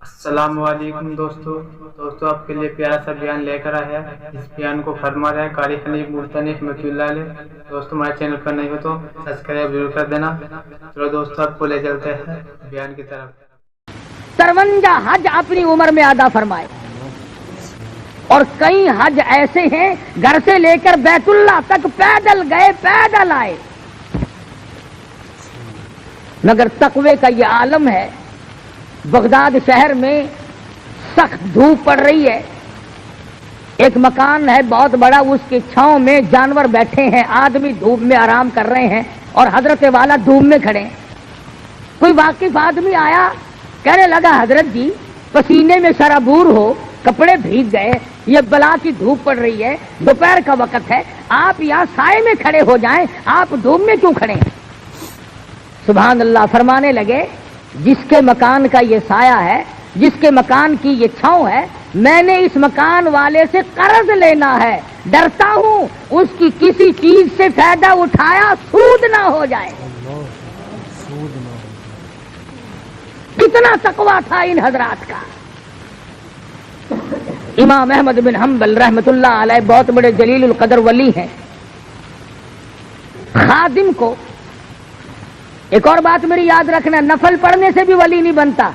السلام علیکم دوستو آپ کے لیے پیارا سا بیان لے کر آیا ہے۔ اس بیان کو فرما رہے ہیں قاری حنیف ملتانی رحمۃ اللہ علیہ۔ دوستو ہمارے چینل پر نہیں ہو تو سبسکرائب ضرور کر دینا۔ چلو دوستو آپ کو لے چلتے ہیں بیان کی طرف۔ 53 حج اپنی عمر میں ادا فرمائے، اور کئی حج ایسے ہیں گھر سے لے کر بیت اللہ تک پیدل گئے پیدل آئے، مگر تقوی کا یہ عالم ہے۔ بغداد شہر میں سخت دھوپ پڑ رہی ہے، ایک مکان ہے بہت بڑا، اس کے چھاؤں میں جانور بیٹھے ہیں، آدمی دھوپ میں آرام کر رہے ہیں اور حضرت والا دھوپ میں کھڑے ہیں۔ کوئی واقف آدمی آیا، کہنے لگا حضرت جی پسینے میں سرابور ہو، کپڑے بھیگ گئے، یہ بلا کی دھوپ پڑ رہی ہے، دوپہر کا وقت ہے، آپ یہاں سائے میں کھڑے ہو جائیں، آپ دھوپ میں کیوں کھڑے ہیں؟ سبحان اللہ فرمانے لگے، جس کے مکان کا یہ سایہ ہے، جس کے مکان کی یہ چھاؤں ہے، میں نے اس مکان والے سے قرض لینا ہے، ڈرتا ہوں اس کی کسی چیز سے فائدہ اٹھایا سود نہ ہو جائے۔ کتنا تقویٰ تھا ان حضرات کا۔ امام احمد بن حنبل رحمت اللہ علیہ بہت بڑے جلیل القدر ولی ہیں۔ خادم کو ایک اور بات میری یاد رکھنا، نفل پڑھنے سے بھی ولی نہیں بنتا،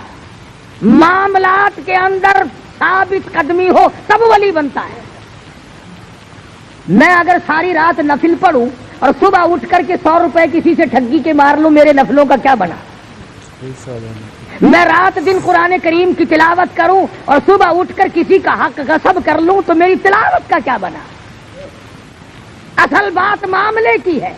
معاملات کے اندر ثابت قدمی ہو تب ولی بنتا ہے۔ میں اگر ساری رات نفل پڑھوں اور صبح اٹھ کر کے 100 روپے کسی سے ٹھگی کے مار لوں، میرے نفلوں کا کیا بنا؟ میں رات دن قرآن کریم کی تلاوت کروں اور صبح اٹھ کر کسی کا حق غصب کر لوں تو میری تلاوت کا کیا بنا؟ اصل بات معاملے کی ہے۔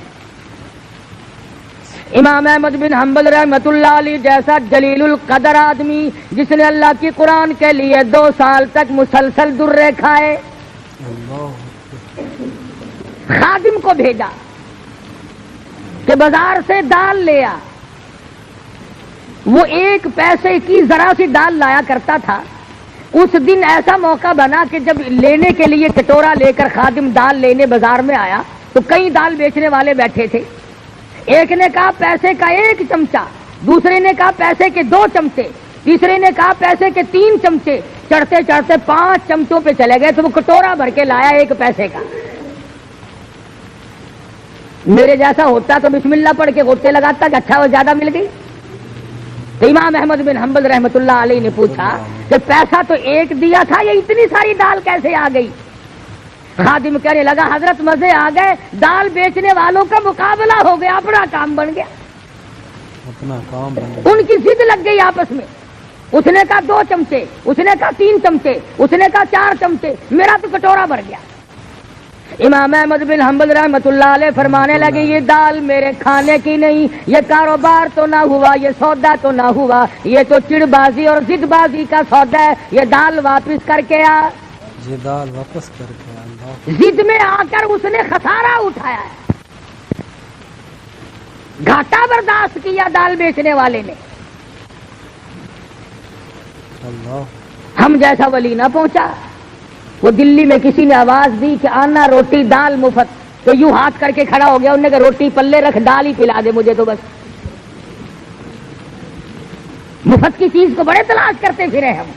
امام احمد بن حنبل رحمت اللہ علیہ جیسا جلیل القدر آدمی، جس نے اللہ کی قرآن کے لیے 2 سال تک مسلسل درے کھائے، خادم کو بھیجا کہ بازار سے دال لے آ۔ وہ 1 پیسے کی ذرا سی دال لایا کرتا تھا۔ اس دن ایسا موقع بنا کہ جب لینے کے لیے کٹورا لے کر خادم دال لینے بازار میں آیا تو کئی دال بیچنے والے بیٹھے تھے۔ ایک نے کہا پیسے کا 1 چمچہ، دوسرے نے کہا پیسے کے 2 چمچے، تیسرے نے کہا پیسے کے 3 چمچے، چڑھتے چڑھتے 5 چمچوں پہ چلے گئے تو وہ کٹورا بھر کے لایا 1 پیسے کا۔ میرے جیسا ہوتا تو بسم اللہ پڑھ کے غصے لگاتا کہ اچھا وہ زیادہ مل گئی۔ تو امام احمد بن حنبل رحمت اللہ علیہ نے پوچھا کہ پیسہ تو 1 دیا تھا، یہ اتنی ساری دال کیسے آ گئی؟ خادم کہنے لگا حضرت مزے آ گئے، دال بیچنے والوں کا مقابلہ ہو گیا، اپنا کام بن گیا، ان کی ضد لگ گئی آپس میں۔ اس نے کہا 2 چمچے، اس نے کہا 3 چمچے، اس نے کہا 4 چمچے، میرا تو کٹورا بھر گیا۔ امام احمد بن حنبل رحمت اللہ علیہ فرمانے لگے یہ دال میرے کھانے کی نہیں، یہ کاروبار تو نہ ہوا، یہ سودا تو نہ ہوا، یہ تو چڑ بازی اور ضد بازی کا سودا ہے، یہ دال واپس کر کے آ۔ یہ دال واپس کر کے ضد میں آ کر اس نے خسارہ اٹھایا ہے، گھاٹا برداشت کیا دال بیچنے والے نے۔ ہم جیسا ولی نہ پہنچا۔ وہ دلی میں کسی نے آواز دی کہ آنا روٹی دال مفت، تو یوں ہاتھ کر کے کھڑا ہو گیا، انہوں نے کہا روٹی پلے رکھ، دال ہی پلا دے مجھے تو بس۔ مفت کی چیز کو بڑے تلاش کرتے پھرے ہم۔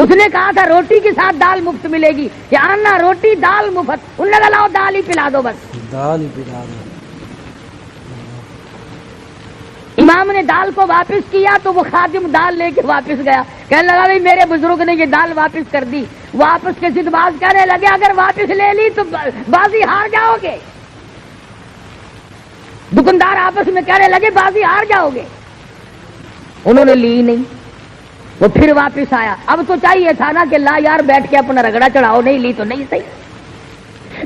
اس نے کہا تھا روٹی کے ساتھ دال مفت ملے گی، کہ آنا روٹی دال مفت، انہوں نے کہا لاؤ دال ہی پلا دو بس، دال ہی پلا دو۔ امام نے دال کو واپس کیا تو وہ خادم دال لے کے واپس گیا، کہنے لگا بھائی میرے بزرگ نے یہ دال واپس کر دی۔ وہ آپس کے ضد باز کہنے لگے اگر واپس لے لی تو بازی ہار جاؤ گے۔ دکاندار آپس میں کہنے لگے بازی ہار جاؤ گے۔ انہوں نے لی نہیں، وہ پھر واپس آیا۔ اب تو چاہیے تھا نا کہ لا یار بیٹھ کے اپنا رگڑا چڑھاؤ، نہیں لی تو نہیں صحیح،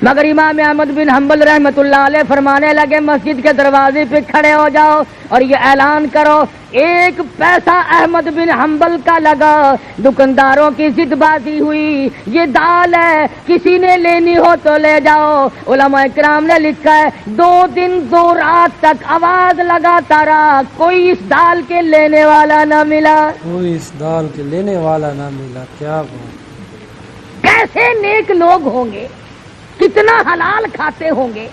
مگر امام احمد بن حنبل رحمت اللہ علیہ فرمانے لگے مسجد کے دروازے پہ کھڑے ہو جاؤ اور یہ اعلان کرو 1 پیسہ احمد بن حنبل کا لگا، دکانداروں کی ضد بازی ہوئی، یہ دال ہے کسی نے لینی ہو تو لے جاؤ۔ علماء کرام نے لکھا ہے 2 دن 2 رات تک آواز لگاتا رہا، کوئی اس دال کے لینے والا نہ ملا، کوئی اس دال کے لینے والا نہ ملا۔ کیا بات! کیسے نیک لوگ ہوں گے، کتنا حلال کھاتے ہوں گے،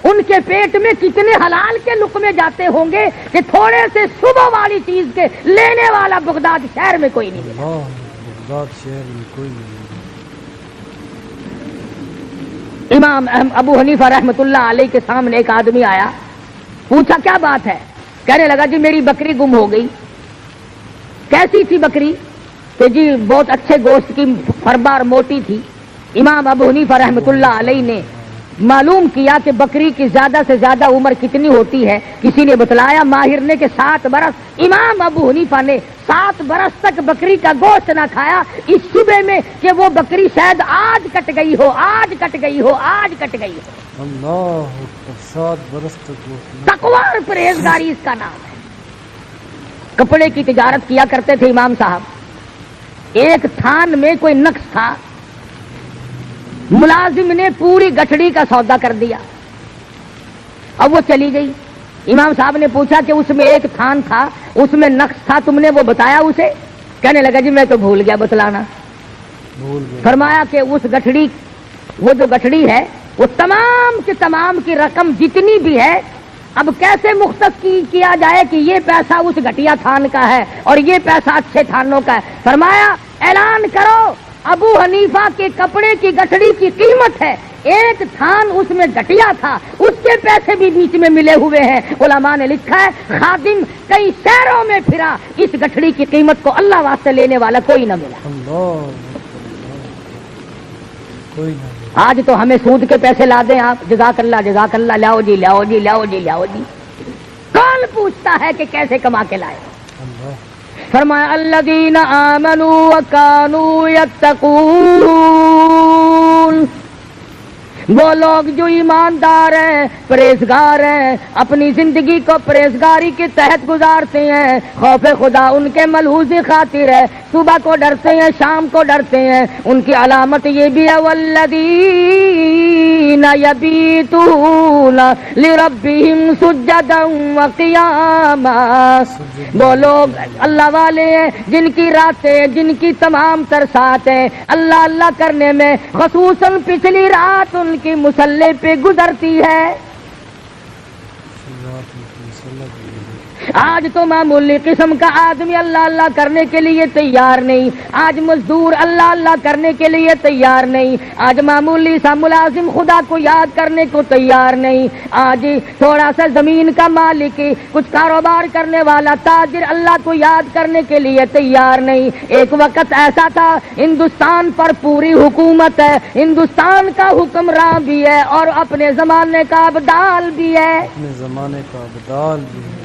ان کے پیٹ میں کتنے حلال کے لقمے جاتے ہوں گے کہ تھوڑے سے صبح والی چیز کے لینے والا بغداد شہر میں کوئی نہیں ملا۔ بغداد شہر میں کوئی نہیں۔ امام ابو حنیفہ رحمۃ اللہ علیہ کے سامنے ایک آدمی آیا، پوچھا کیا بات ہے؟ کہنے لگا جی میری بکری گم ہو گئی۔ کیسی تھی بکری؟ کہ جی بہت اچھے گوشت کی، فربار موٹی تھی۔ امام ابو حنیفہ رحمۃ اللہ علیہ نے معلوم کیا کہ بکری کی زیادہ سے زیادہ عمر کتنی ہوتی ہے؟ کسی نے بتلایا ماہر نے کہ 7 برس۔ امام ابو حنیفہ نے 7 برس تک بکری کا گوشت نہ کھایا، اس شبے میں کہ وہ بکری شاید آج کٹ گئی ہو، آج کٹ گئی ہو، آج کٹ گئی ہو۔ اللہ اکبر، 7 برس تک وہ تقویٰ اور پرہیزگاری اس کا نام ہے۔ کپڑے کی تجارت کیا کرتے تھے امام صاحب، ایک تھان میں کوئی نقص تھا، ملازم نے پوری گٹھڑی کا سودا کر دیا، اب وہ چلی گئی۔ امام صاحب نے پوچھا کہ اس میں ایک تھان تھا، اس میں نقص تھا، تم نے وہ بتایا اسے؟ کہنے لگا جی میں تو بھول گیا بتلانا۔ بھول گئے۔ فرمایا کہ اس گٹھڑی، وہ جو گٹھڑی ہے وہ تمام کے تمام کی رقم جتنی بھی ہے اب کیسے مختص کیا جائے کہ یہ پیسہ اس گھٹیا تھان کا ہے اور یہ پیسہ اچھے تھانوں کا ہے؟ فرمایا اعلان کرو ابو حنیفہ کے کپڑے کی گٹھڑی کی قیمت ہے، ایک تھان اس میں گٹیا تھا، اس کے پیسے بھی بیچ میں ملے ہوئے ہیں۔ علماء نے لکھا ہے خادم کئی شہروں میں پھرا، اس گٹھڑی کی قیمت کو اللہ واسطے لینے والا کوئی نہ ملا۔ اللہ کوئی نہیں۔ آج تو ہمیں سود کے پیسے لا دیں آپ، جزاک اللہ، لاؤ جی لاؤ جی لاؤ جی لاؤ جی۔ کون پوچھتا ہے کہ کیسے کما کے لائے؟ اللہ فرمایا الذین آمنوا وکانوا یتقون، وہ لوگ جو ایماندار ہیں، پرہیزگار ہیں، اپنی زندگی کو پرہیزگاری کے تحت گزارتے ہیں، خوف خدا ان کے ملحوظ خاطر ہے، صبح کو ڈرتے ہیں، شام کو ڈرتے ہیں۔ ان کی علامت یہ بھی ہے والذین یبیتون لربہم سجدا وقیاما، وہ لوگ اللہ والے ہیں جن کی راتیں، جن کی تمام تر ساعتیں اللہ اللہ کرنے میں، خصوصاً پچھلی رات ان کی مصلی پہ گزرتی ہے۔ آج تو معمولی قسم کا آدمی اللہ اللہ کرنے کے لیے تیار نہیں، آج مزدور اللہ اللہ کرنے کے لیے تیار نہیں، آج معمولی سا ملازم خدا کو یاد کرنے کو تیار نہیں، آج تھوڑا سا زمین کا مالک، کچھ کاروبار کرنے والا تاجر اللہ کو یاد کرنے کے لیے تیار نہیں۔ ایک وقت ایسا تھا ہندوستان پر پوری حکومت ہے، ہندوستان کا حکمراں بھی ہے اور اپنے زمانے کا ابدال بھی ہے، اپنے زمانے کا ابدال بھی ہے۔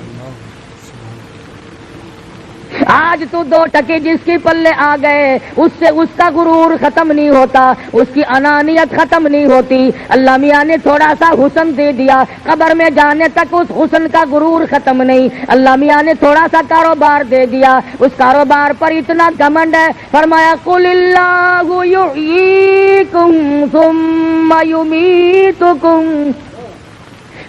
آج تو 2 ٹکے جس کے پلے آ گئے اس سے اس کا غرور ختم نہیں ہوتا، اس کی انانیت ختم نہیں ہوتی۔ اللہ میاں نے تھوڑا سا حسن دے دیا، قبر میں جانے تک اس حسن کا غرور ختم نہیں۔ اللہ میاں نے تھوڑا سا کاروبار دے دیا، اس کاروبار پر اتنا گھمنڈ ہے، فرمایا قل اللہ یحییکم ثم یمیتکم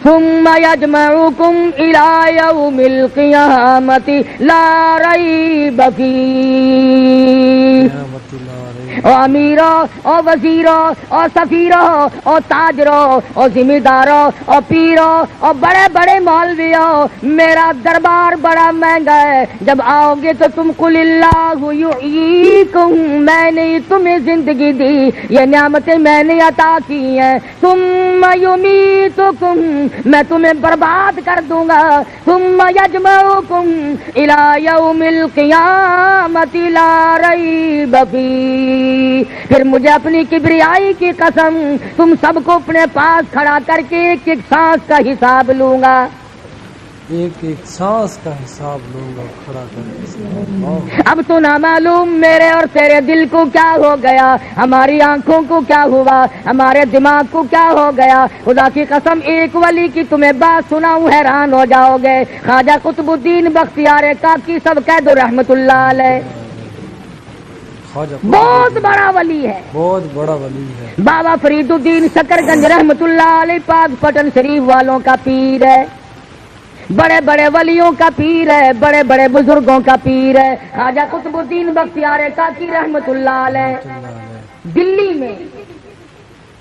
ثم یجمعکم الی یوم القیامۃ لا ریب فیہ۔ اور امیروں اور وزیروں اور سفیروں اور تاجروں اور ذمہ داروں اور پیروں اور بڑے بڑے مولویوں، میرا دربار بڑا مہنگا ہے، جب آؤ گے تو تم قل اللہ یحییکم، میں نے تمہیں زندگی دی، یہ نعمتیں میں نے عطا کی ہیں، ثم یمیتکم، میں تمہیں برباد کر دوں گا، ثم یجمعکم الی یوم القیامۃ لا ریب فیہ، پھر مجھے اپنی کبریائی کی قسم تم سب کو اپنے پاس کھڑا کر کے ایک ایک سانس کا حساب لوں گا، ایک ایک سانس کا حساب لوں گا کھڑا کر کے۔ اب تو نہ معلوم میرے اور تیرے دل کو کیا ہو گیا، ہماری آنکھوں کو کیا ہوا، ہمارے دماغ کو کیا ہو گیا۔ خدا کی قسم ایک ولی کی تمہیں بات سناؤں حیران ہو جاؤ گے، خواجہ قطب الدین بختیار کاکی سب کہہ دو رحمت اللہ علیہ، بہت بڑا ولی ہے، بہت بڑا ولی ہے۔ بابا فرید الدین شکر گنج رحمت اللہ علیہ پاک پٹن شریف والوں کا پیر ہے، بڑے بڑے ولیوں کا پیر ہے، بڑے بڑے بزرگوں کا پیر ہے۔ خواجہ قطب الدین بختیار کاکی رحمت اللہ علیہ دلی میں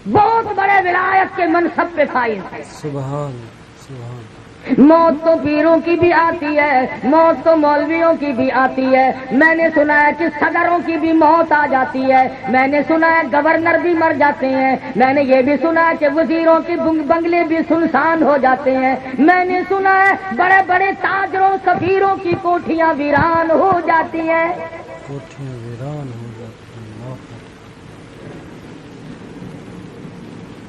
بہت بڑے ولایت کے منصب پہ فائز ہے۔ سبحان سبحان۔ موت تو پیروں کی بھی آتی ہے، موت تو مولویوں کی بھی آتی ہے، میں نے سنا ہے کہ صدروں کی بھی موت آ جاتی ہے، میں نے سنا ہے گورنر بھی مر جاتے ہیں، میں نے یہ بھی سنا ہے کہ وزیروں کے بنگلے بھی سنسان ہو جاتے ہیں، میں نے سنا ہے بڑے بڑے تاجروں سفیروں کی کوٹھیاں ویران ہو جاتی ہیں، کوٹھیاں ویران ہو جاتی ہیں۔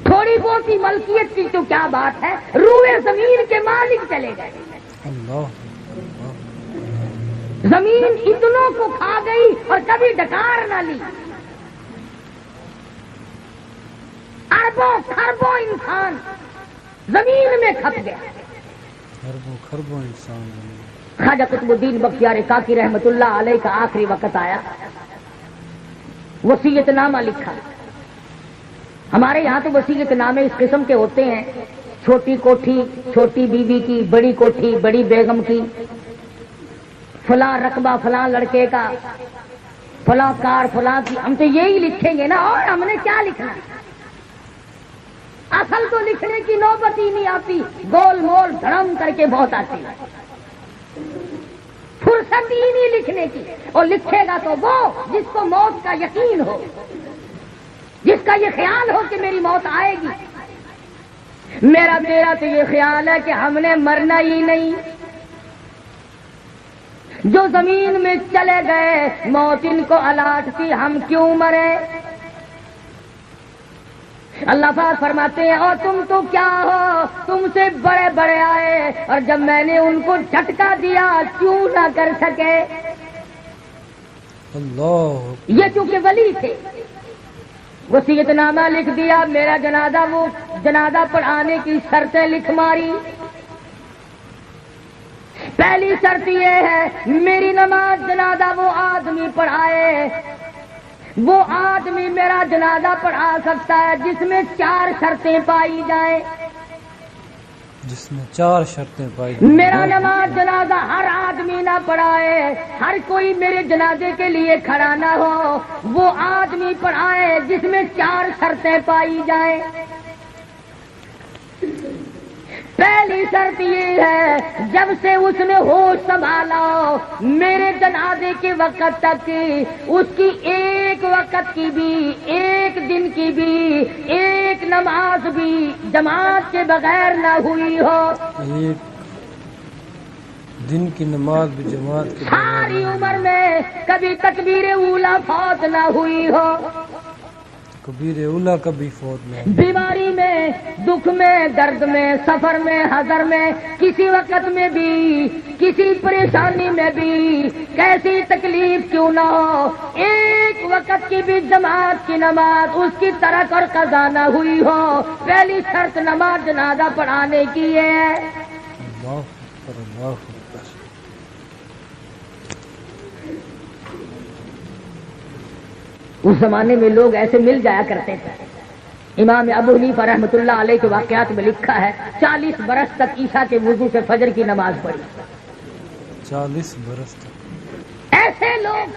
تھوڑی بہت ہی ملکیت کی تو کیا بات ہے، روئے زمین کے مالک چلے گئے، اللہ زمین اتنوں کو کھا گئی اور کبھی ڈکار نہ لی، اربوں خربوں انسان زمین میں کھپ گیا۔ خربوں خربوں انسان بنے۔ خواجہ قطب الدین بختیار کاکی رحمت اللہ علیہ کا آخری وقت آیا، وصیت نامہ لکھا۔ ہمارے یہاں تو وصیت نامے اس قسم کے ہوتے ہیں، چھوٹی کوٹھی چھوٹی بیوی کی، بڑی کوٹھی بڑی بیگم کی، فلاں رقبہ فلاں لڑکے کا، فلاں کار فلاں کی۔ ہم تو یہی لکھیں گے نا، اور ہم نے کیا لکھنا؟ اصل تو لکھنے کی نوبت ہی نہیں آتی، گول مول دھڑم کر کے بہت آتی ہے، فرصت ہی نہیں لکھنے کی۔ اور لکھے گا تو وہ جس کو موت کا یقین ہو، جس کا یہ خیال ہو کہ میری موت آئے گی۔ میرا تیرا تو یہ خیال ہے کہ ہم نے مرنا ہی نہیں، جو زمین میں چلے گئے موت ان کو الاٹ تھی، ہم کیوں مرے؟ اللہ پاک فرماتے ہیں اور تم تو کیا ہو، تم سے بڑے بڑے آئے اور جب میں نے ان کو جھٹکا دیا کیوں نہ کر سکے؟ اللہ یہ چونکہ ولی تھے، وصیت نامہ لکھ دیا، میرا جنازہ وہ جنازہ پڑھانے کی شرطیں لکھ ماری۔ پہلی شرط یہ ہے میری نماز جنازہ وہ آدمی پڑھائے، وہ آدمی میرا جنازہ پڑھا سکتا ہے جس میں 4 شرطیں پائی جائیں، جس میں 4 شرطیں پائی۔ میرا نماز جنازہ ہر آدمی نہ پڑھائے، ہر کوئی میرے جنازے کے لیے کھڑا نہ ہو، وہ آدمی پڑھائے جس میں 4 شرطیں پائی جائیں۔ پہلی شرط یہ ہے جب سے اس نے ہوش سنبھالا میرے جنازے کے وقت تک اس کی ایک وقت کی بھی، ایک دن کی بھی، ایک نماز بھی جماعت کے بغیر نہ ہوئی ہو، ایک دن کی نماز بھی جماعت کے بغیر ساری عمر میں کبھی تکبیر اولا فوت نہ ہوئی ہو، کبیر اولا کبھی فوت نہ۔ بیماری میں، دکھ میں، درد میں، سفر میں، حضر میں، کسی وقت میں بھی، کسی پریشانی میں بھی، کیسی تکلیف کیوں نہ ہو، ایک وقت کی بھی جماعت کی نماز اس کی ترک اور قضا نہ ہوئی ہو۔ پہلی شرط نماز جنازہ پڑھانے کی ہے۔ اللہ اکبر اللہ اکبر۔ اس زمانے میں لوگ ایسے مل جایا کرتے تھے۔ امام ابو حنیفہ رحمۃ اللہ علیہ کے واقعات میں لکھا ہے 40 برس تک عشاء کے وضو سے فجر کی نماز پڑھی۔ 40 برس تک ایسے لوگ،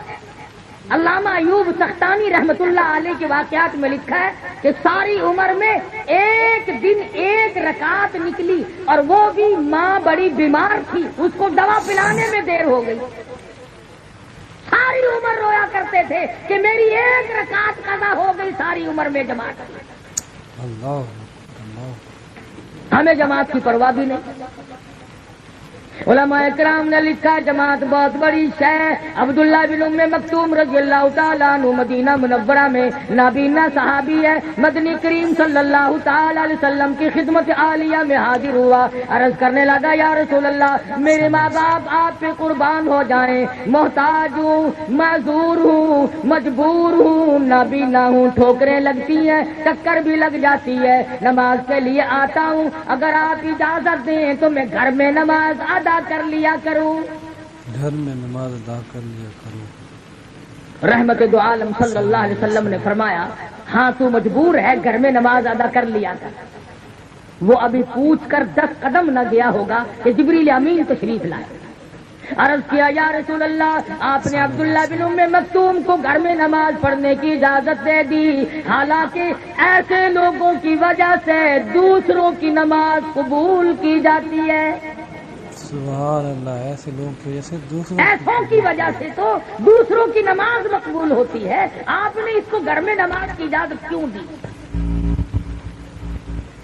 علامہ ایوب سختانی رحمۃ اللہ علیہ کے واقعات میں لکھا ہے کہ ساری عمر میں ایک دن 1 رکعت نکلی اور وہ بھی ماں بڑی بیمار تھی، اس کو دوا پلانے میں دیر ہو گئی، ساری عمر رویا کرتے تھے کہ میری 1 رکعت قضا ہو گئی ساری عمر میں جماعت۔ اللہ اللہ۔ ہمیں جماعت کی پرواہ بھی نہیں۔ علماء اکرام نے لکھا جماعت بہت بڑی شے۔ عبداللہ بن ام مکتوم رضی اللہ تعالیٰ عنہ مدینہ منورہ میں نابینا صحابی ہے، مدنی کریم صلی اللہ تعالی علیہ وسلم کی خدمت عالیہ میں حاضر ہوا، عرض کرنے لگا یا رسول اللہ میرے ماں باپ آپ پہ قربان ہو جائیں، محتاج ہوں، معذور ہوں، مجبور ہوں، نابینا ہوں، ٹھوکریں لگتی ہیں، ٹکر بھی لگ جاتی ہے، نماز کے لیے آتا ہوں، اگر آپ اجازت دیں تو میں گھر میں نماز ادا کر لیا کروں۔ گھر میں نماز ادا کر لیا کروں۔ رحمت دو عالم صلی اللہ علیہ وسلم نے فرمایا ہاں تو مجبور ہے گھر میں نماز ادا کر لیا کر۔ وہ ابھی پوچھ کر 10 قدم نہ گیا ہوگا کہ جبریل امین تشریف لائے۔ عرض کیا یا رسول اللہ، آپ نے عبداللہ بن ام مکتوم کو گھر میں نماز پڑھنے کی اجازت دے دی، حالانکہ ایسے لوگوں کی وجہ سے دوسروں کی نماز قبول کی جاتی ہے۔ سبحان اللہ، ایسے لوگوں کی وجہ سے دوسروں ایسوں کی وجہ سے تو دوسروں کی نماز مقبول ہوتی ہے، آپ نے اس کو گھر میں نماز کی اجازت کیوں دی؟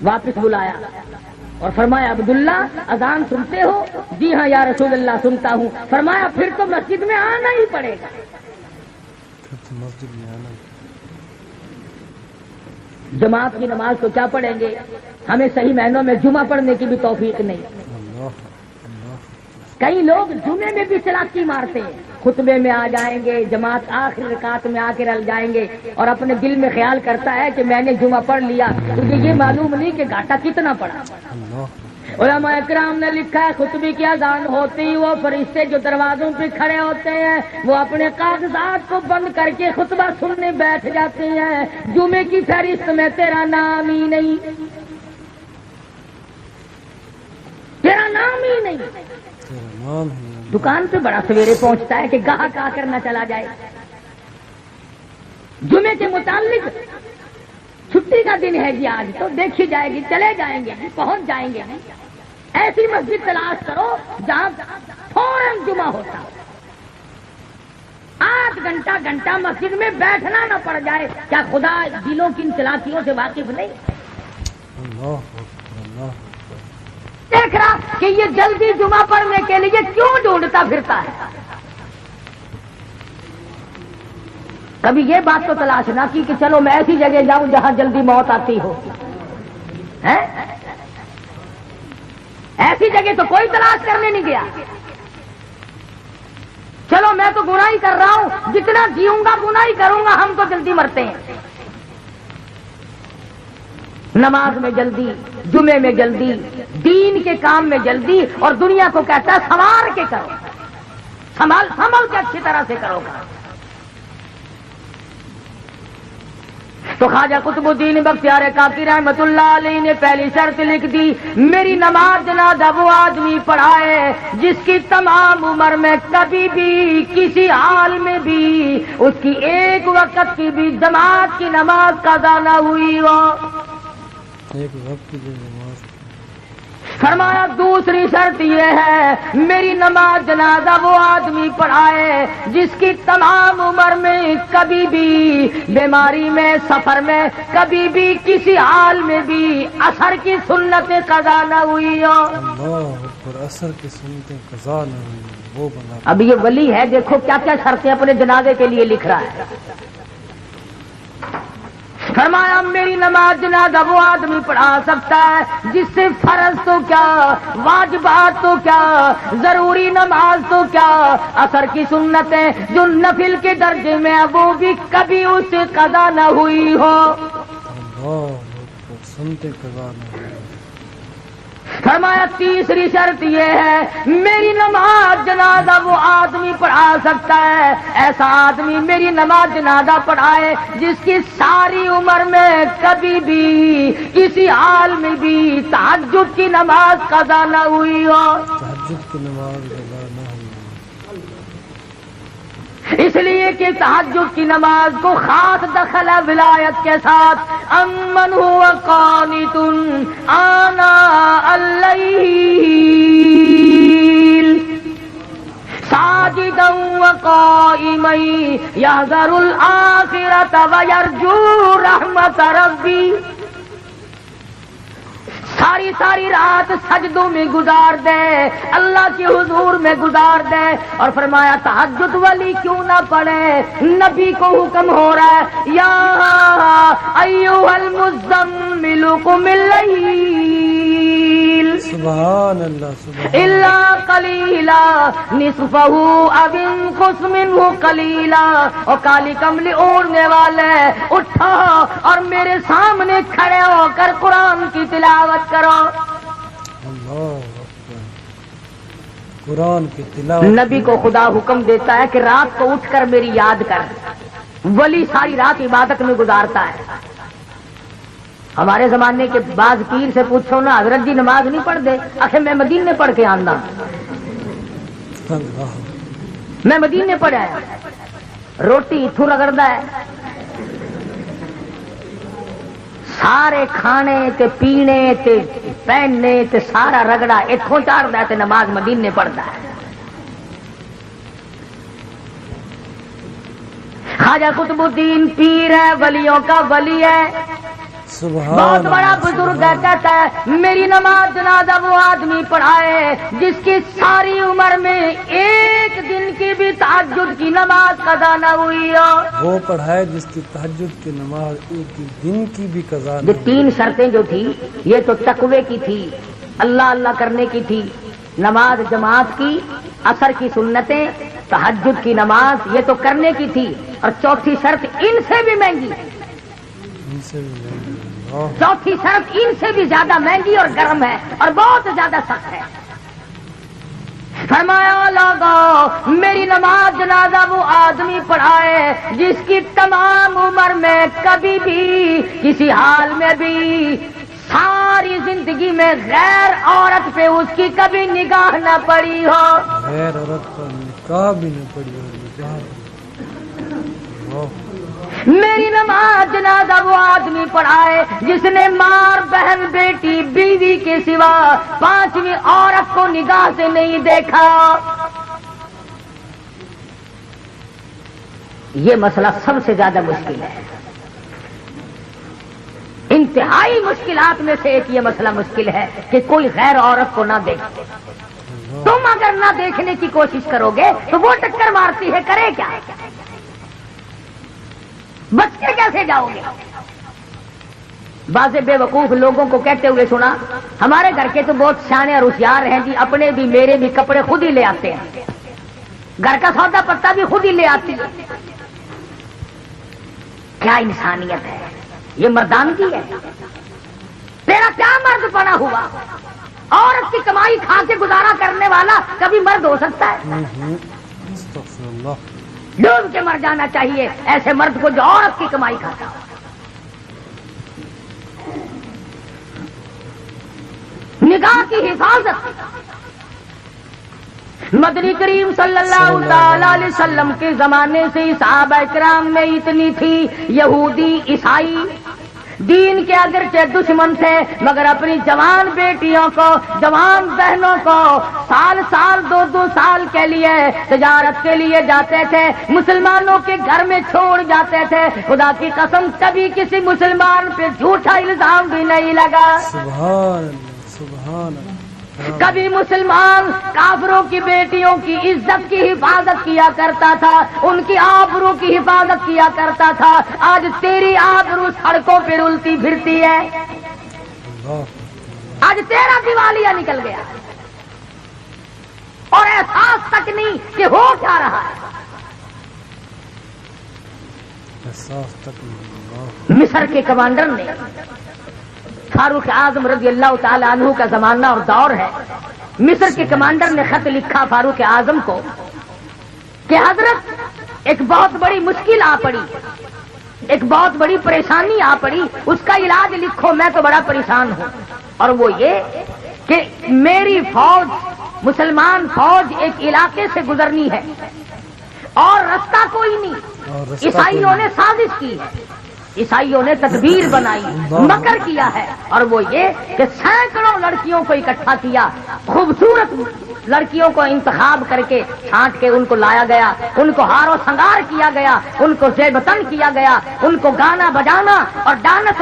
واپس بلایا اور فرمایا عبداللہ اذان سنتے ہو؟ جی ہاں یا رسول اللہ سنتا ہوں۔ فرمایا پھر تو مسجد میں آنا ہی پڑے گا۔ پھر تو مسجد میں آنا۔ جماعت کی نماز تو کیا پڑھیں گے، ہمیں صحیح معنوں میں جمعہ پڑھنے کی بھی توفیق نہیں۔ اللہ اللہ، کئی لوگ جمعے میں بھی چلاکی مارتے ہیں، خطبے میں آ جائیں گے، جماعت آخر رکعت میں آ کے رل جائیں گے اور اپنے دل میں خیال کرتا ہے کہ میں نے جمعہ پڑھ لیا، تجھے یہ معلوم نہیں کہ گھاٹا کتنا پڑا۔ اللہ علماء اکرام نے لکھا ہے خطبے کی اذان ہوتی ہی وہ فرشتے جو دروازوں پہ کھڑے ہوتے ہیں وہ اپنے کاغذات کو بند کر کے خطبہ سننے بیٹھ جاتے ہیں۔ جمعے کی فہرست میں تیرا نام ہی نہیں، تیرا نام ہی نہیں۔ تیرا نام ہے۔ دکان پہ بڑا سویرے پہنچتا ہے کہ گاہک آ کر نہ چلا جائے۔ جمعے کے متعلق چھٹی کا دن ہے جی، آج تو دیکھی جائے گی، چلے جائیں گے، پہنچ جائیں گے۔ ایسی مسجد تلاش کرو جہاں فوراً جمعہ ہوتا ہو، آدھ گھنٹہ مسجد میں بیٹھنا نہ پڑ جائے۔ کیا خدا دلوں کی ان چلاکیوں سے واقف نہیں؟ اللہ اکبر، اللہ اکبر۔ دیکھ رہا کہ یہ جلدی جمعہ پڑھنے کے لیے کیوں ڈھونڈتا پھرتا ہے۔ کبھی یہ بات تو تلاش نہ کی کہ چلو میں ایسی جگہ جاؤں جہاں جلدی موت آتی ہو، ایسی جگہ تو کوئی تلاش کرنے نہیں گیا۔ چلو میں تو گناہ ہی کر رہا ہوں، جتنا جیوں گا گناہ ہی کروں گا، ہم تو جلدی مرتے ہیں۔ نماز میں جلدی، جمعے میں جلدی، دین کے کام میں جلدی، اور دنیا کو کہتا ہے سنوار کے کرو، سنبھل کے اچھی طرح سے کرو گا۔ تو خواجہ قطب الدین بختیار کاکی رحمت اللہ علیہ نے پہلی شرط لکھ دی، میری نماز جنازہ وہ آدمی پڑھائے جس کی تمام عمر میں کبھی بھی کسی حال میں بھی اس کی ایک وقت کی بھی جماعت کی نماز قضا نہ ہوئی ہو۔ ایک وقت کی نماز۔ فرمایا دوسری شرط یہ ہے میری نماز جنازہ وہ آدمی پڑھائے جس کی تمام عمر میں کبھی بھی بیماری میں، سفر میں، کبھی بھی کسی حال میں بھی اثر کی سنت قضا نہ ہوئی ہو۔ اللہ اکبر، اثر کی سنتیں قضا نہ ہوئی، وہ بنا۔ اب یہ ولی ہے، دیکھو کیا کیا شرطیں اپنے جنازے کے لیے لکھ رہا ہے۔ فرمایا میری نماز جنازہ وہ آدمی پڑھا سکتا ہے جس سے فرض تو کیا، واجبات تو کیا، ضروری نماز تو کیا، اثر کی سنتیں جو نفل کے درجے میں وہ بھی کبھی اس سے قضا نہ ہوئی ہو۔ اللہ اکبر، سنتے قضا نہ ہوئی۔ فرمایا تیسری شرط یہ ہے میری نماز جنازہ وہ آدمی پڑھا سکتا ہے، ایسا آدمی میری نماز جنازہ پڑھائے جس کی ساری عمر میں کبھی بھی کسی حال میں بھی تہجد کی نماز قضا نہ ہوئی ہو۔ تہجد کی نماز قضا نہ ہوئی۔ اس لیے کہ تہجد کی نماز کو خاص دخل ہے ولایت کے ساتھ، امن ہوا قانت آناء اللیل ساجدا وقائما یحذر الآخرۃ ویرجو رحمت ربی۔ ساری رات سجدوں میں گزار دے، اللہ کے حضور میں گزار دے، اور فرمایا تہجد ولی کیوں نہ پڑھے، نبی کو حکم ہو رہا ہے یا ایھا المزمل قم اللیل سبحان اللہ، سبحان الا قلیلا نصفہ او انقص منہ قلیلا۔ اور کالی کملی اوڑھنے والے اٹھو اور میرے سامنے کھڑے ہو کر قرآن کی تلاوت کرو۔ اللہ اکبر، قرآن کی تلاوت۔ نبی کو خدا حکم دیتا ہے کہ رات کو اٹھ کر میری یاد کر۔ ولی ساری رات عبادت میں گزارتا ہے۔ ہمارے زمانے کے بعض پیر سے پوچھو نا، حضرت جی نماز نہیں پڑھ دے، آخر میں مدینے پڑھ کے آنا۔ اللہ میں مدینے پڑھا روٹی اتوں رگڑدا ہے سارے کھانے تے پینے تے پہننے تے سارا رگڑا اتوں چاڑتا ہے تے نماز مدینے پڑھتا ہے خواجہ قطب الدین پیر ہے ولیوں کا ولی ہے بہت بڑا بزرگ ہے کہتا ہے میری نماز جنازہ وہ آدمی پڑھائے جس کی ساری عمر میں ایک دن کی بھی تہجد کی نماز قضا نہ ہوئی ہو وہ پڑھائے جس کی تہجد کی نماز ایک دن کی بھی قضا نہ یہ تین شرطیں جو تھی یہ تو تقوی کی تھی اللہ اللہ کرنے کی تھی نماز جماعت کی عصر کی سنتیں تہجد کی نماز یہ تو کرنے کی تھی اور چوتھی شرط ان سے بھی مہنگی ان سے بھی چوتھی شرط ان سے بھی زیادہ مہنگی اور گرم ہے اور بہت زیادہ سخت ہے فرمایا لوگو میری نماز جنازہ وہ آدمی پڑھائے جس کی تمام عمر میں کبھی بھی کسی حال میں بھی ساری زندگی میں غیر عورت پہ اس کی کبھی نگاہ نہ پڑی ہو غیر عورت پر نکاح بھی نہ پڑی ہو میری نماز جنازہ وہ آدمی پڑھائے جس نے ماں بہن بیٹی بیوی کے سوا پانچویں عورت کو نگاہ سے نہیں دیکھا یہ مسئلہ سب سے زیادہ مشکل ہے انتہائی مشکلات میں سے ایک یہ مسئلہ مشکل ہے کہ کوئی غیر عورت کو نہ دیکھے تم اگر نہ دیکھنے کی کوشش کرو گے تو وہ ٹکر مارتی ہے کرے کیا بچ کے کیسے جاؤ گے بعض بے وقوف لوگوں کو کہتے ہوئے سنا ہمارے گھر کے تو بہت سیانے اور ہوشیار ہیں جی اپنے بھی میرے بھی کپڑے خود ہی لے آتے ہیں گھر کا سودا پتا بھی خود ہی لے آتی ہے کیا انسانیت ہے یہ مردانگی ہے تیرا کیا مرد پڑا ہوا عورت کی کمائی کھا کے گزارا کرنے والا کبھی مرد ہو سکتا ہے استغفر اللہ ڈوب کے مر جانا چاہیے ایسے مرد کو جو عورت کی کمائی کھاتا ہو نگاہ کی حفاظت مدنی کریم صلی اللہ تعالی علیہ وسلم کے زمانے سے صحابہ کرام میں اتنی تھی یہودی عیسائی دین کے اگرچہ دشمن تھے مگر اپنی جوان بیٹیوں کو جوان بہنوں کو سال سال دو سال کے لیے تجارت کے لیے جاتے تھے مسلمانوں کے گھر میں چھوڑ جاتے تھے خدا کی قسم کبھی کسی مسلمان پہ جھوٹا الزام بھی نہیں لگا سبحان سبحان کبھی مسلمان کافروں کی بیٹیوں کی عزت کی حفاظت کیا کرتا تھا ان کی آبرو کی حفاظت کیا کرتا تھا آج تیری آبرو سڑکوں پہ رلتی پھرتی ہے آج تیرا دیوالیہ نکل گیا اور احساس تک نہیں کہ ہو کیا رہا ہے احساس تک نہیں مصر کے کمانڈر نے فاروق اعظم رضی اللہ تعالی عنہ کا زمانہ اور دور ہے مصر کے کمانڈر نے خط لکھا فاروق اعظم کو کہ حضرت ایک بہت بڑی مشکل آ پڑی ایک بہت بڑی پریشانی آ پڑی اس کا علاج لکھو میں تو بڑا پریشان ہوں اور وہ یہ کہ میری فوج مسلمان فوج ایک علاقے سے گزرنی ہے اور رستہ کوئی نہیں عیسائیوں نے سازش کی ہے عیسائیوں نے تدبیر بنائی مکر کیا ہے اور وہ یہ کہ سینکڑوں لڑکیوں کو اکٹھا کیا خوبصورت لڑکیوں کو انتخاب کر کے چھانٹ کے ان کو لایا گیا ان کو ہار و سنگار کیا گیا ان کو زیبتن کیا گیا ان کو گانا بجانا اور ڈانس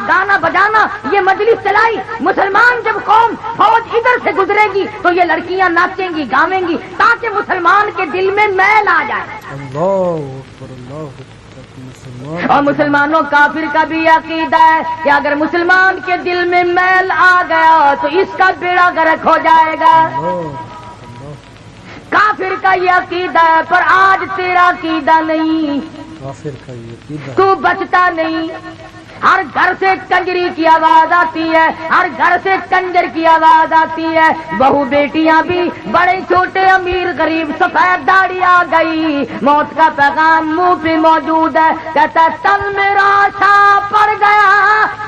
گانا بجانا یہ مجلس چلائی مسلمان جب قوم فوج ادھر سے گزرے گی تو یہ لڑکیاں ناچیں گی گاویں گی تاکہ مسلمان کے دل میں میل آ جائے اللہ اور مسلمانوں کافر کا بھی عقیدہ ہے کہ اگر مسلمان کے دل میں میل آ گیا تو اس کا بیڑا غرق ہو جائے گا کافر کا یہ عقیدہ ہے پر آج تیرا عقیدہ نہیں کافر کا یہ عقیدہ تو بچتا نہیں ہر گھر سے کنجری کی آواز آتی ہے، ہر گھر سے کنجر کی آواز آتی ہے، بہو بیٹیاں بھی، بڑے چھوٹے امیر غریب، سفید داڑھی آ گئی، موت کا پیغام منہ پہ موجود ہے، کہتا ہے تن میرا شا پڑ گیا،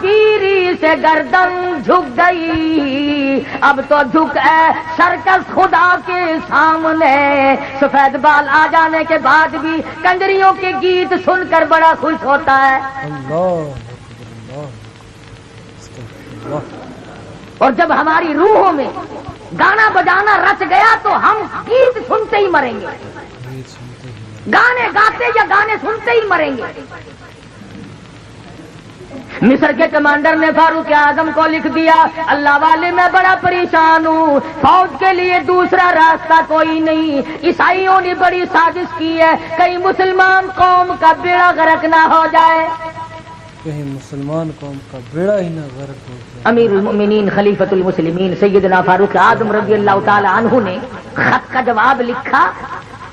پیری سے گردن جھک گئی، اب تو جھک ہے سرکس خدا کے سامنے۔ سفید بال آ جانے کے بعد بھی کنجریوں کے گیت سن کر بڑا خوش ہوتا ہے، اللہ اللہ استغفر اللہ۔ اور جب ہماری روحوں میں گانا بجانا رچ گیا تو ہم گیت سنتے ہی مریں گے، یہ سنتے ہی گانے گاتے یا گانے سنتے ہی مریں گے۔ مصر کے کمانڈر نے فاروق اعظم کو لکھ دیا، اللہ والے میں بڑا پریشان ہوں، فوج کے لیے دوسرا راستہ کوئی نہیں، عیسائیوں نے بڑی سازش کی ہے، کہیں مسلمان قوم کا بیڑا غرق نہ ہو جائے۔ کہیں مسلمان قوم کا بیڑا ہی نہ غرق ہو جائے۔ امیر المؤمنین خلیفۃ المسلمین سیدنا فاروق اعظم رضی اللہ تعالی عنہ نے خط کا جواب لکھا،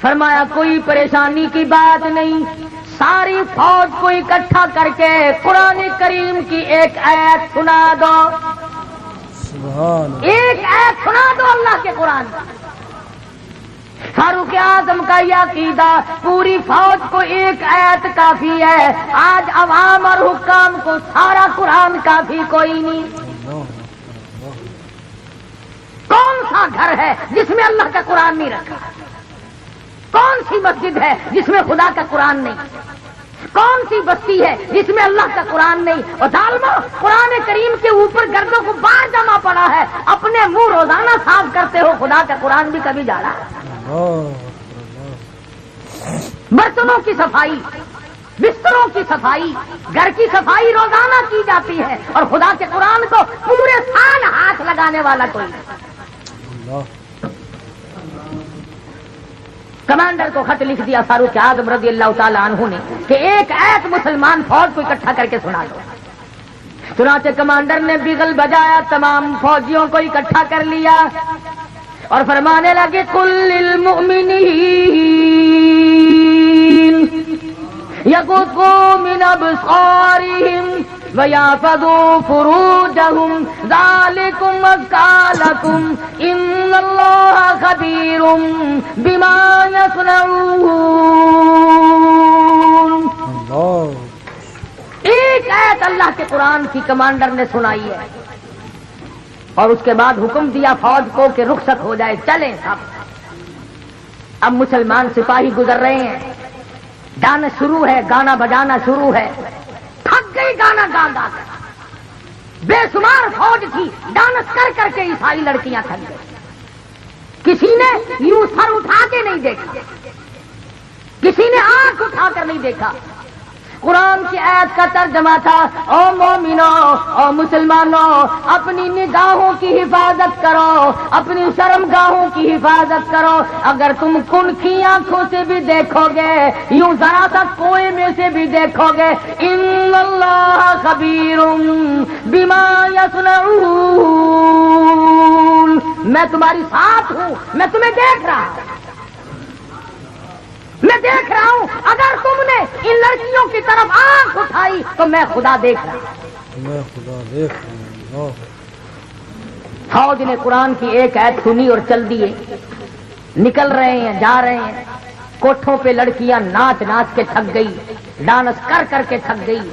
فرمایا کوئی پریشانی کی بات نہیں، ساری فوج کو اکٹھا کر کے قرآن کریم کی ایک آیت سنا دو، سبحان اللہ۔ ایک آیت سنا دو اللہ کے قرآن کا۔ فاروق اعظم کا یہ عقیدہ، پوری فوج کو ایک آیت کافی ہے، آج عوام اور حکام کو سارا قرآن کافی کوئی نہیں۔ اللہ اللہ۔ کون سا گھر ہے جس میں اللہ کا قرآن نہیں رکھا؟ کون سی مسجد ہے جس میں خدا کا قرآن نہیں؟ کون سی بستی ہے جس میں اللہ کا قرآن نہیں؟ اور ظالمو، قرآن کریم کے اوپر گردوں کو بار جمع پڑا ہے، اپنے منہ روزانہ صاف کرتے ہو، خدا کا قرآن بھی کبھی جا رہا ہے۔ برتنوں کی صفائی، بستروں کی صفائی، گھر کی صفائی روزانہ کی جاتی ہے، اور خدا کے قرآن کو پورے سال ہاتھ لگانے والا کوئی نہیں۔ کمانڈر کو خط لکھ دیا فاروق اعظم رضی اللہ تعالی عنہ نے کہ ایک آیت مسلمان فوج کو اکٹھا کر کے سنا دو۔ چنانچہ کمانڈر نے بیگل بجایا، تمام فوجیوں کو اکٹھا کر لیا اور فرمانے لگے قل للمؤمنین یغضوا من ابصارهم وَيَحْفَظُوا فُرُوجَهُمْ ذَلِكُمْ أَزْكَىٰ لَكُمْ إِنَّ اللَّهَ خَبِيرٌ بِمَا يَصْنَعُونَ۔ ایک آیت اللہ کے قرآن کی کمانڈر نے سنائی ہے، اور اس کے بعد حکم دیا فوج کو کہ رخصت ہو جائے، چلیں سب۔ اب مسلمان سپاہی گزر رہے ہیں، ڈانس شروع ہے، گانا بجانا شروع ہے، تھک گئی گانا گا گا کر، بے شمار فوج تھی، ڈانس کر کر کے عیسائی لڑکیاں تھک گئی، کسی نے یوں سر اٹھا کے نہیں دیکھا، کسی نے آنکھ اٹھا کر نہیں دیکھا۔ قرآن کی آیت کا ترجمہ تھا، او مومنوں، او مسلمانوں، اپنی نگاہوں کی حفاظت کرو، اپنی شرمگاہوں کی حفاظت کرو، اگر تم کھنکی آنکھوں سے بھی دیکھو گے، یوں ذرا سا کوئے میں سے بھی دیکھو گے، ان اللہ خبیر بما یصنعون، میں تمہاری ساتھ ہوں، میں تمہیں دیکھ رہا ہوں، میں دیکھ رہا ہوں، اگر تم نے ان لڑکیوں کی طرف آنکھ اٹھائی تو میں خدا دیکھ رہا ہوں، میں خدا دیکھ رہا ہوں۔ فوج نے قرآن کی ایک آیت سنی اور چل دیے، نکل رہے ہیں، جا رہے ہیں، کوٹھوں پہ لڑکیاں ناچ ناچ کے تھک گئی، ڈانس کر کر کے تھک گئی۔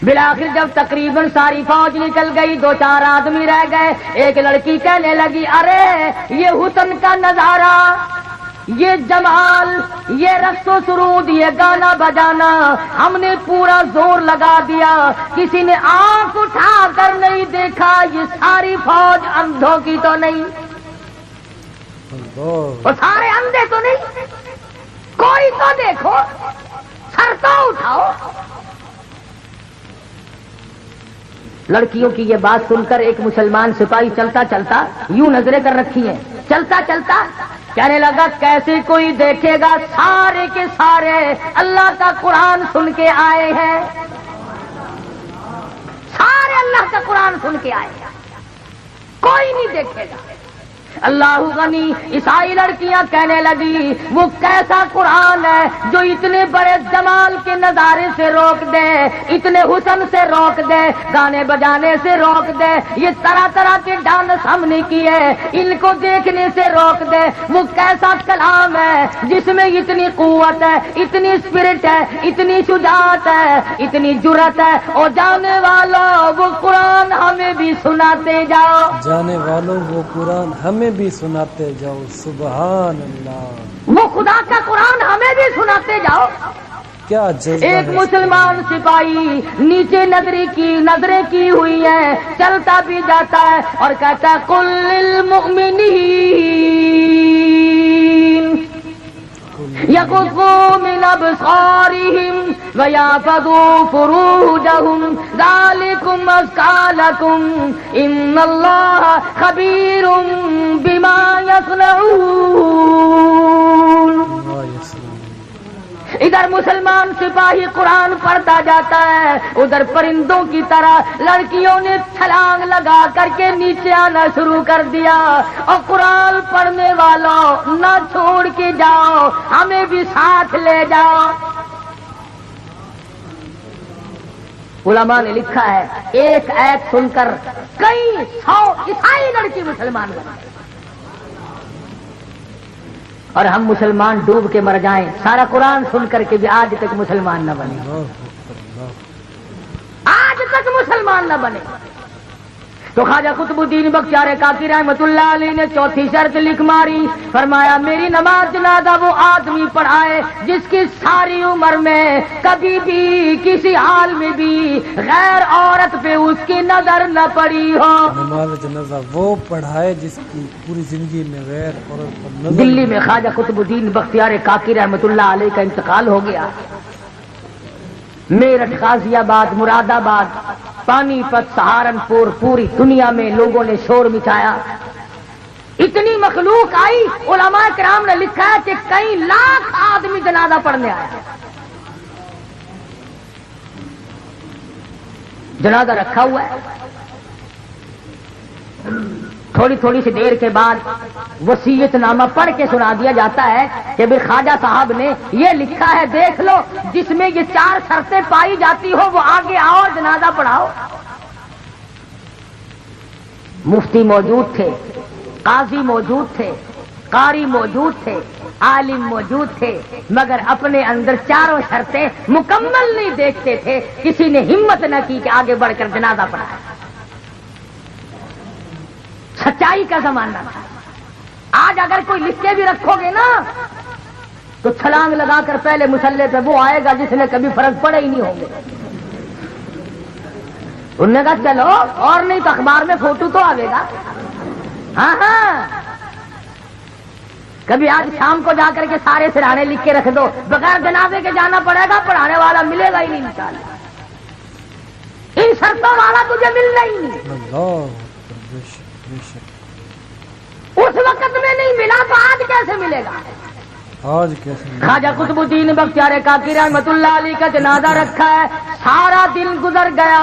بالآخر جب تقریباً ساری فوج نکل گئی، دو چار آدمی رہ گئے، ایک لڑکی کہنے لگی، ارے یہ حسن کا نظارہ، یہ جمال، یہ رقص و سرود، یہ گانا بجانا، ہم نے پورا زور لگا دیا، کسی نے آنکھ اٹھا کر نہیں دیکھا، یہ ساری فوج اندھوں کی تو نہیں، اور سارے اندھے تو نہیں، کوئی تو دیکھو، سر تو اٹھاؤ۔ لڑکیوں کی یہ بات سن کر ایک مسلمان سپاہی چلتا چلتا، یوں نظریں کر رکھی ہیں، چلتا چلتا کہنے لگا کیسے کوئی دیکھے گا، سارے کے سارے اللہ کا قرآن سن کے آئے ہیں، سارے اللہ کا قرآن سن کے آئے ہیں، کوئی نہیں دیکھے گا۔ اللہ غنی، عیسائی لڑکیاں کہنے لگی وہ کیسا قرآن ہے جو اتنے بڑے جمال کے نظارے سے روک دے، اتنے حسن سے روک دے، گانے بجانے سے روک دے، یہ طرح طرح کے ڈانس ہم نے کیے ان کو دیکھنے سے روک دے، وہ کیسا کلام ہے جس میں اتنی قوت ہے، اتنی اسپرٹ ہے، اتنی شجاعت ہے، اتنی جرأت ہے۔ اور جانے والوں وہ قرآن ہمیں بھی سناتے جاؤ، جانے والوں وہ قرآن ہمیں بھی سناتے جاؤ، سبحان اللہ، وہ خدا کا قرآن ہمیں بھی سناتے جاؤ۔ کیا جذبہ ایک ہے۔ مسلمان سپاہی نیچے نظریں کی ہوئی ہیں، چلتا بھی جاتا ہے اور کہتا ہے قل للمؤمنین یغضوا من ابصارهم ویحفظوا فروجهم ذلکم ازکی لکم ان اللہ خبیر بما یصنعون۔ ادھر مسلمان سپاہی قرآن پڑھتا جاتا ہے، ادھر پرندوں کی طرح لڑکیوں نے چھلانگ لگا کر کے نیچے آنا شروع کر دیا۔ اور قرآن پڑھنے والوں نہ چھوڑ کے جاؤ، ہمیں بھی ساتھ لے جاؤ۔ علماء نے لکھا ہے ایک آیت سن کر کئی 100 عیسائی لڑکی مسلمان بنے، اور ہم مسلمان ڈوب کے مر جائیں، سارا قرآن سن کر کے بھی آج تک مسلمان نہ بنے، آج تک مسلمان نہ بنے۔ تو خواجہ قطب الدین بختیار کاکی رحمت اللہ علیہ نے چوتھی شرط لکھ ماری، فرمایا میری نماز جنازہ وہ آدمی پڑھائے جس کی ساری عمر میں کبھی بھی کسی حال میں بھی غیر عورت پہ اس کی نظر نہ پڑی ہو۔ نماز جنازہ وہ پڑھائے جس کی پوری زندگی میں غیر عورت پر نظر۔ دلی میں خواجہ قطب الدین بختیار کاکی رحمت اللہ علیہ کا انتقال ہو گیا۔ میرٹھ، غازی آباد، مراد آباد، پانی پت، سہارنپور، پوری دنیا میں لوگوں نے شور مچایا، اتنی مخلوق آئی۔ علماء کرام نے لکھا ہے کہ کئی لاکھ آدمی جنازہ پڑھنے آئے۔ جنازہ رکھا ہوا ہے، تھوڑی تھوڑی سی دیر کے بعد وصیت نامہ پڑھ کے سنا دیا جاتا ہے کہ بھی خواجہ صاحب نے یہ لکھا ہے، دیکھ لو، جس میں یہ 4 شرطیں پائی جاتی ہو وہ آگے آؤ اور جنازہ پڑھاؤ۔ مفتی موجود تھے، قاضی موجود تھے، قاری موجود تھے، عالم موجود تھے، مگر اپنے اندر 4 شرطیں مکمل نہیں دیکھتے تھے، کسی نے ہمت نہ کی کہ آگے بڑھ کر جنازہ پڑھائے۔ سچائی کا زمانہ تھا۔ آج اگر کوئی لکھ کے بھی رکھو گے نا تو چھلانگ لگا کر پہلے مسلح پہ وہ آئے گا جس نے کبھی فرض پڑے ہی نہیں ہوں گے۔ انہوں نے کہا چلو اور نہیں تو اخبار میں فوٹو تو آئے گا۔ ہاں ہاں، کبھی آج شام کو جا کر کے سارے سرانے لکھ کے رکھ دو، بغیر جنازے کے جانا پڑے گا، پڑھانے والا ملے گا ہی نہیں انشاءاللہ۔ ان شرطوں والا تجھے ملنا ہی نہیں۔ اس وقت میں نہیں ملا تو آج کیسے ملے گا؟ آج کیسے ملے گا؟ خواجہ قطب الدین بختیار کاکی رحمت اللہ علیہ کا جنازہ رکھا ہے، سارا دن گزر گیا،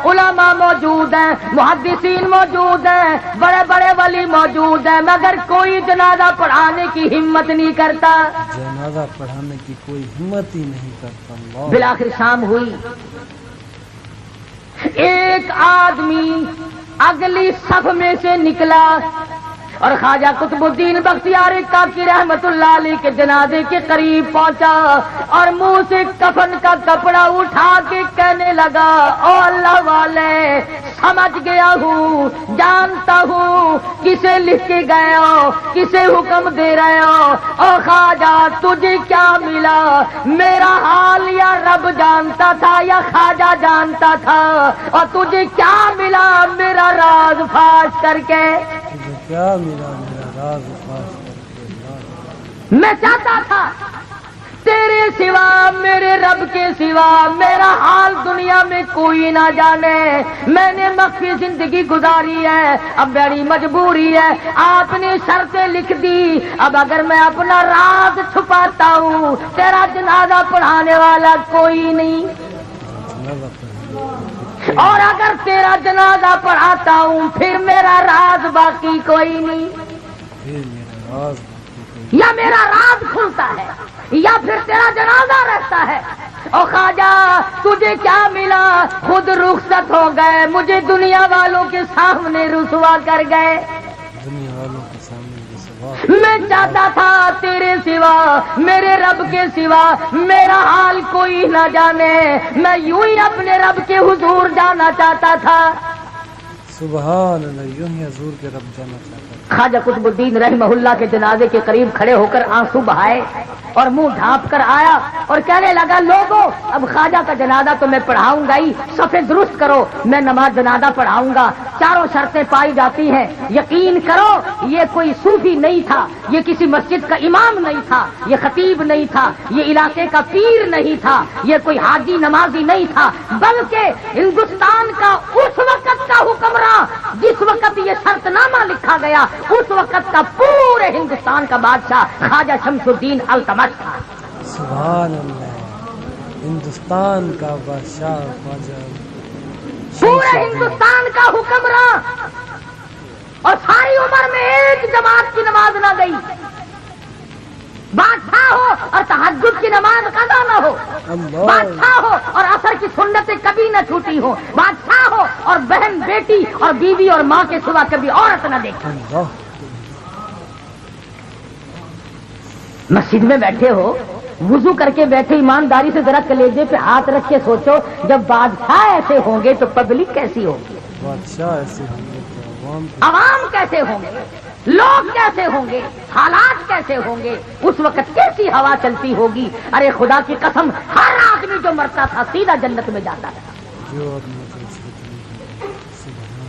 علماء موجود ہیں، محدثین موجود ہیں، بڑے بڑے ولی موجود ہیں، مگر کوئی جنازہ پڑھانے کی ہمت نہیں کرتا۔ جنازہ پڑھانے کی کوئی ہمت ہی نہیں کرتا۔ اللہ، بالآخر شام ہوئی، ایک آدمی اگلی صف میں سے نکلا اور خواجہ قطب الدین بختیار کاکی رحمت اللہ علیہ کے جنازے کے قریب پہنچا اور منہ سے کفن کا کپڑا اٹھا کے کہنے لگا، او اللہ والے، سمجھ گیا ہوں، جانتا ہوں کسے لکھ کے گئے ہو، کسے حکم دے رہے ہو۔ او خواجہ تجھے کیا ملا؟ میرا حال یا رب جانتا تھا یا خواجہ جانتا تھا، اور تجھے کیا ملا میرا راز فاش کر کے؟ تجھے کیا ملا میرا راز فاش کر کے؟ اللہ، میں چاہتا تھا تیرے سوا، میرے رب کے سوا میرا حال دنیا میں کوئی نہ جانے۔ میں نے مخفی زندگی گزاری ہے، اب بڑی مجبوری ہے، آپ نے شرطیں لکھ دی، اب اگر میں اپنا راز چھپاتا ہوں تیرا جنازہ پڑھانے والا کوئی نہیں، جنازہ پڑھانے اور اگر تیرا جنازہ پڑھاتا ہوں پھر میرا راز باقی کوئی نہیں۔ پھر میرا راز یا میرا راز کھلتا ہے یا پھر تیرا جنازہ رہتا ہے۔ او خواجہ تجھے کیا ملا، خود رخصت ہو گئے، مجھے دنیا والوں کے سامنے رسوا کر گئے۔ دنیا والوں کے سامنے رسوا، میں چاہتا تھا تیرے سوا، میرے رب کے سوا میرا حال کوئی نہ جانے، میں یوں ہی اپنے رب کے حضور جانا چاہتا تھا۔ سبحان اللہ، یوں ہی حضور کے رب جانا چاہتا تھا۔ خواجہ قطب الدین رحمہ اللہ کے جنازے کے قریب کھڑے ہو کر آنسو بہائے اور منہ ڈھانپ کر آیا اور کہنے لگا، لوگوں اب خواجہ کا جنازہ تو میں پڑھاؤں گا ہی، صفیں درست کرو، میں نماز جنازہ پڑھاؤں گا، چاروں شرطیں پائی جاتی ہیں، یقین کرو یہ کوئی صوفی نہیں تھا، یہ کسی مسجد کا امام نہیں تھا، یہ خطیب نہیں تھا، یہ علاقے کا پیر نہیں تھا، یہ کوئی حاجی نمازی نہیں تھا، بلکہ ہندوستان کا اس وقت کا حکمراں جس وقت یہ شرط نامہ لکھا گیا اس وقت کا پورے ہندوستان کا بادشاہ خواجہ شمس الدین التمش تھا۔ سبحان اللہ، ہندوستان کا بادشاہ خواجہ پورے ہندوستان کا حکمراں، اور ساری عمر میں ایک جماعت کی نماز نہ گئی، بادشاہ ہو اور تہجد کی نماز قضا نہ ہو، اللہ، بادشاہ ہو اور عصر کی سنتیں کبھی نہ چھوٹی ہو، بادشاہ ہو اور بہن بیٹی اور بیوی اور ماں کے سوا کبھی عورت نہ دیکھے۔ اللہ، مسجد میں بیٹھے ہو، وضو کر کے بیٹھے، ایمانداری سے ذرا کلیجے پہ ہاتھ رکھ کے سوچو، جب بادشاہ ایسے ہوں گے تو پبلک کیسی ہوگی، بادشاہ ایسے ہوں گے تو عوام کی عوام کیسے ہوں گے، لوگ کیسے ہوں گے، حالات کیسے ہوں گے، اس وقت کیسی ہوا چلتی ہوگی۔ ارے خدا کی قسم، ہر آدمی جو مرتا تھا سیدھا جنت میں جاتا تھا۔ جو آدمی کو سبحان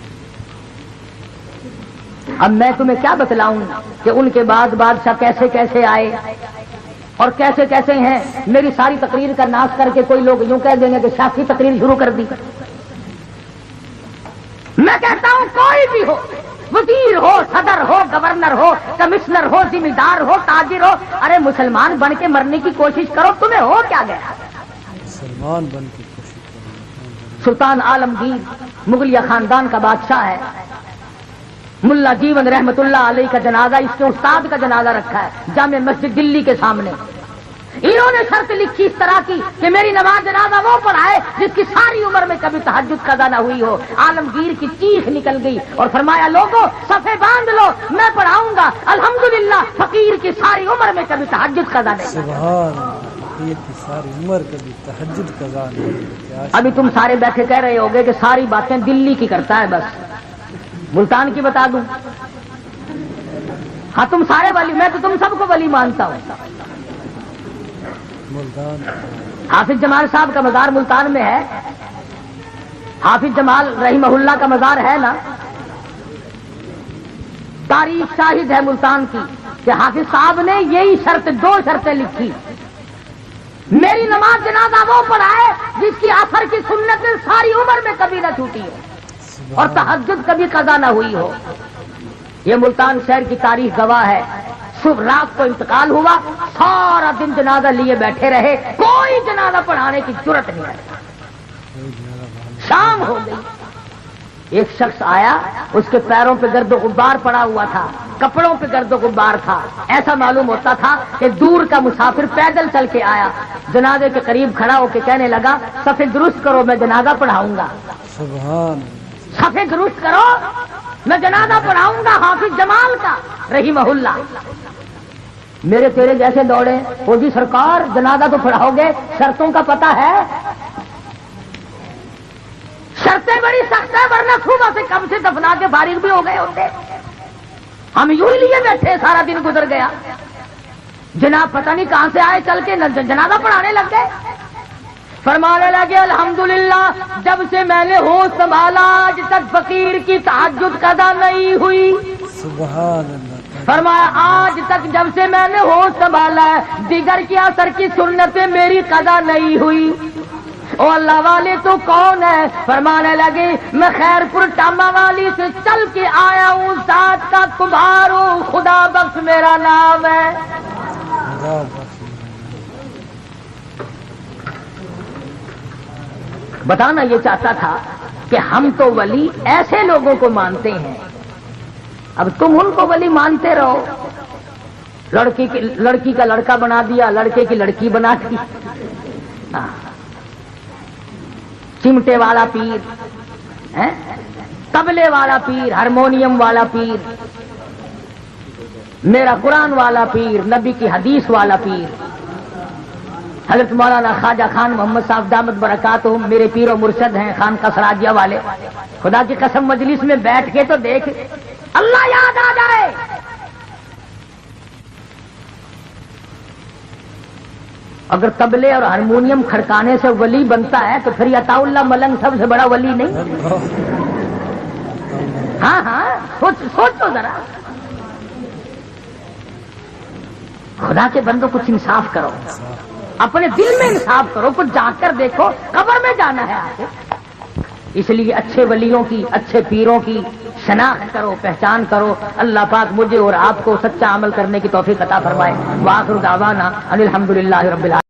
اب میں تمہیں کیا بتلاؤں کہ ان کے بعد بادشاہ کیسے کیسے آئے اور کیسے کیسے ہیں۔ میری ساری تقریر کا ناش کر کے کوئی لوگ یوں کہہ دیں گے کہ شاخی تقریر شروع کر دی۔ میں کہتا ہوں کوئی بھی ہو، وزیر ہو، صدر ہو، گورنر ہو، کمشنر ہو، ذمہ دار ہو، تاجر ہو، ارے مسلمان بن کے مرنے کی کوشش کرو، تمہیں ہو کیا گیا۔ مسلمان بن کے کوشش کریں۔ سلطان عالمگیر مغلیہ خاندان کا بادشاہ ہے، ملا جیون رحمت اللہ علیہ کا جنازہ اس کے استاد کا جنازہ رکھا ہے جامع مسجد دلی کے سامنے۔ انہوں نے شرط لکھی اس طرح کی کہ میری نماز جنازہ وہ پڑھائے جس کی ساری عمر میں کبھی تہجد قضا نہ ہوئی ہو۔ عالمگیر کی چیخ نکل گئی اور فرمایا، لوگوں صفیں باندھ لو، میں پڑھاؤں گا۔ الحمدللہ فقیر کی ساری عمر میں کبھی تہجد قضا نہیں۔ سبحان اللہ، فقیر کی ساری عمر کبھی تہجد قضا نہیں ہوئی۔ ابھی تم سارے بیٹھے کہہ رہے ہوگے کہ ساری باتیں دلی کی کرتا ہے، بس ملتان کی بتا دوں؟ ہاں تم سارے ولی، میں تو تم سب کو ولی مانتا ہوں۔ ملتان حافظ جمال صاحب کا مزار ملتان میں ہے، حافظ جمال رحمہ اللہ کا مزار ہے نا، تاریخ شاہد ہے ملتان کی کہ حافظ صاحب نے یہی شرط، دو شرطیں لکھی، میری نماز جنازہ وہ پڑھائے جس کی عصر کی سنتیں ساری عمر میں کبھی نہ چھوٹی ہو اور تہجد کبھی قضا نہ ہوئی ہو۔ یہ ملتان شہر کی تاریخ گواہ ہے۔ صبح رات کو انتقال ہوا، سارا دن جنازہ لیے بیٹھے رہے، کوئی جنازہ پڑھانے کی ضرورت نہیں ہے۔ شام ہو گئی، ایک شخص آیا، اس کے پیروں پہ گرد و غبار پڑا ہوا تھا، کپڑوں پہ گرد و غبار تھا، ایسا معلوم ہوتا تھا کہ دور کا مسافر پیدل چل کے آیا۔ جنازے کے قریب کھڑا ہو کے کہنے لگا، صفیں درست کرو، میں جنازہ پڑھاؤں گا۔ سبحان صفیں درست کرو، میں جنازہ پڑھاؤں گا حافظ جمال کا رحمہ اللہ۔ میرے تیرے جیسے دوڑے، وہ جی سرکار جنازہ تو پڑھاؤ گے، شرطوں کا پتہ ہے؟ شرطیں بڑی سخت ہے، ورنہ صبح سے کب سے دفنا کے فارغ بھی ہو گئے ہوتے، ہم یوں ہی لیے بیٹھے، سارا دن گزر گیا۔ جناب پتہ نہیں کہاں سے آئے چل کے جنازہ پڑھانے لگ گئے۔ فرمانے لگے، الحمدللہ جب سے میں نے ہوش سنبھالا آج تک فقیر کی تہجد قضا نہیں ہوئی۔ سبحان اللہ، فرمایا آج تک جب سے میں نے ہوش سنبھالا ہے دیگر کی عصر کی سنتیں میری قضا نہیں ہوئی۔ او اللہ والے تو کون ہے؟ فرمانے لگے، میں خیر پور ٹاما والی سے چل کے آیا ہوں، ذات کا کمبھار ہوں، خدا بخش میرا نام ہے۔ خدا بخش۔ بتانا یہ چاہتا تھا کہ ہم تو ولی ایسے لوگوں کو مانتے ہیں اب تم ان کو ولی مانتے رہو، لڑکی کا لڑکا بنا دیا، لڑکے کی لڑکی بنا دی، چمٹے والا پیر، طبلے والا پیر، ہارمونیم والا پیر، میرا قرآن والا پیر، نبی کی حدیث والا پیر، حضرت مولانا خواجہ خان محمد صاحب دامت برکاتہم میرے پیر و مرشد ہیں، خان کا سراجیہ والے۔ خدا کی قسم مجلس میں بیٹھ کے تو دیکھ اللہ یاد آ جائے۔ اگر طبلے اور ہارمونیم کھڑکانے سے ولی بنتا ہے تو پھر عطا اللہ ملنگ سب سے بڑا ولی نہیں؟ ہاں ہاں سوچو ذرا، خدا کے بندوں کچھ انصاف کرو، اپنے دل میں انصاف کرو، کچھ جا کر دیکھو، قبر میں جانا ہے آپ کو۔ اس لیے اچھے ولیوں کی، اچھے پیروں کی شناخت کرو، پہچان کرو۔ اللہ پاک مجھے اور آپ کو سچا عمل کرنے کی توفیق عطا فرمائے۔ وآخر دعوانا ان الحمدللہ رب العالمین۔